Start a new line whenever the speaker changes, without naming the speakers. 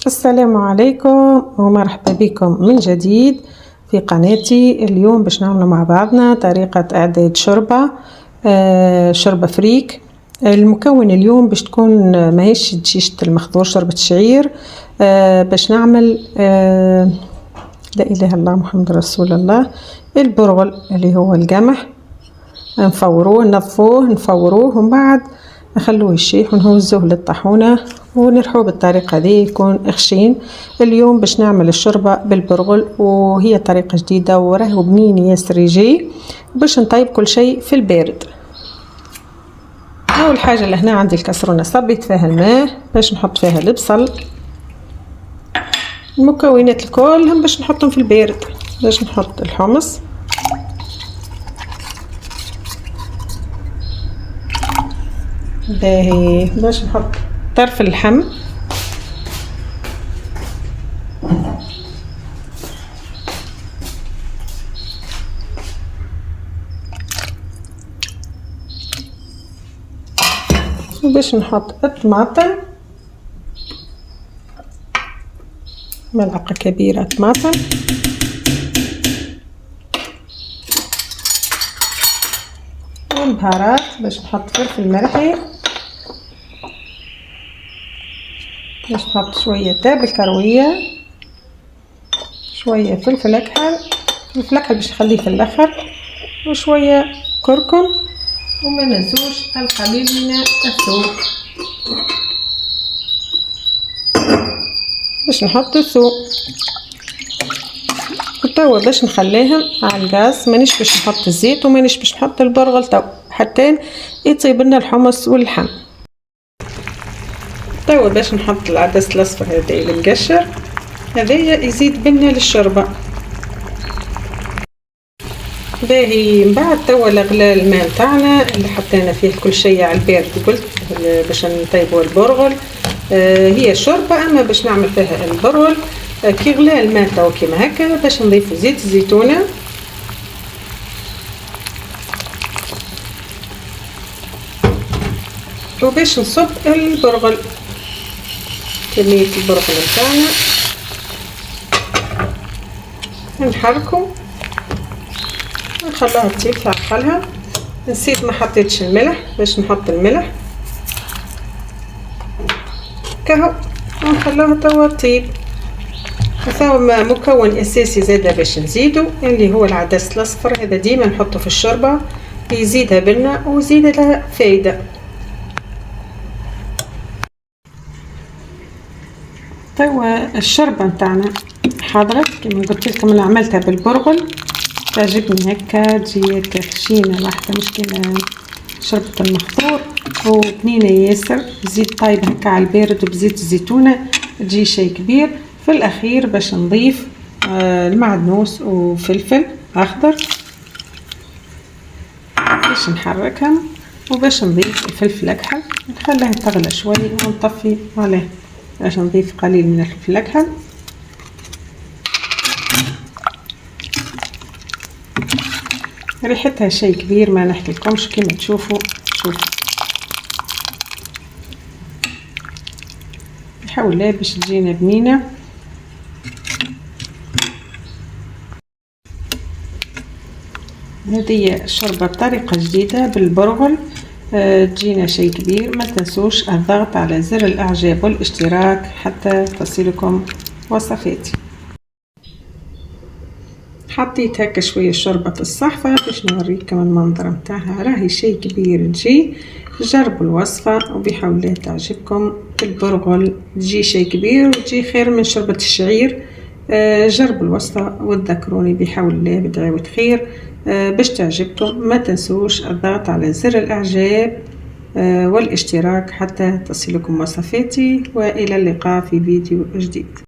السلام عليكم ومرحبا بكم من جديد في قناتي. اليوم باش نعمل مع بعضنا طريقة اعداد شوربة فريك. المكون اليوم باش تكون ماهيش دشيشة المخضور، شوربة شعير. باش نعمل لا اله الا الله محمد رسول الله. البرغل اللي هو القمح نفوروه ننظفوه نفوروه ومن بعد نخلوه يشيح ونهزوه للطاحونة ونرحوه بالطريقة دي يكون خشين. اليوم باش نعمل الشوربة بالبرغل وهي طريقة جديدة وراه بنين ياسر يجي. باش نطيب كل شيء في البارد. اول حاجة لهنا عندي الكسرونة صبيت فيها الماء باش نحط فيها البصل. المكونات الكل هم باش نحطهم في البارد. باش نحط الحمص باهي، باش نحط طرف اللحم، وباش نحط الطماطم ملعقة كبيرة طماطم، والبهارات باش نحط فلفل ملحي، باش نحط شوية تابل كروية، شوية فلفل أكحل، فلفل أكحل باش نخليه في الآخر، وشوية كركم، وما ننسوش القليل من الثوم باش نحط الثوم. وتوا باش نخليهم على الغاز، مانيش باش نحط الزيت ومانيش باش نحط البرغل توا حتى يطيب لنا الحمص واللحم. توا باش نحط العدس الاصفر هذا المقشر، هذايا يزيد بنا للشوربه. باهي من بعد توا غلى الماء تاعنا اللي حطينا فيه كل شيء على البارد. قلت باش نطيبوا البرغل، هي شوربه اما باش نعمل فيها البرغل. كي غلى الماء توا كيما هكا باش نضيف زيت الزيتونه، وباش نصب البرغل، كمية البرغل نتاعنا نحركو نخليها تطيب في عقلها. نسيت ما حطيتش الملح، باش نحط الملح كهو ونخلوها توا تطيب. ثم مكون اساسي زاده باش نزيدو اللي هو العدس الاصفر، هذا ديما نحطه في الشوربه يزيدها بلنا ويزيد لها فايده. توا الشوربه نتاعنا حضرت كما قلت لكم، انا عملتها بالبرغل تعجبني هكا تجي خشينه واحده مش كيما شوربه المخضور وبنينه ياسر. زيد طايبه هكا على البارد وبزيت الزيتونه تجي شيء كبير. في الاخير باش نضيف المعدنوس وفلفل اخضر باش نحركهم، وباش نضيف الفلفل الاكحل نخليها تغلى شوي ونطفي عليه باش نضيف قليل من الفلفل الاكحل. ريحتها شيء كبير ما نحكي لكمش كيما تشوفوا. شوفوا نحاول باش تجينا بنينه. هذه الشوربه بطريقه جديده بالبرغل تجينا شيء كبير. ما تنسوش الضغط على زر الاعجاب والاشتراك حتى تصلكم وصفاتي. حطيت هكا شويه شوربه في الصحفه باش نوريكم المنظر نتاعها، راهي شيء كبير تجي. جربوا الوصفه وبحول الله تعجبكم. البرغل تجي شيء كبير وتجي خير من شوربه الشعير. جربوا الوصفه وتذكروني بحول الله بدعوة خير باش تعجبكم. ما تنسوش الضغط على زر الاعجاب والاشتراك حتى تصلكم وصفاتي، والى اللقاء في فيديو جديد.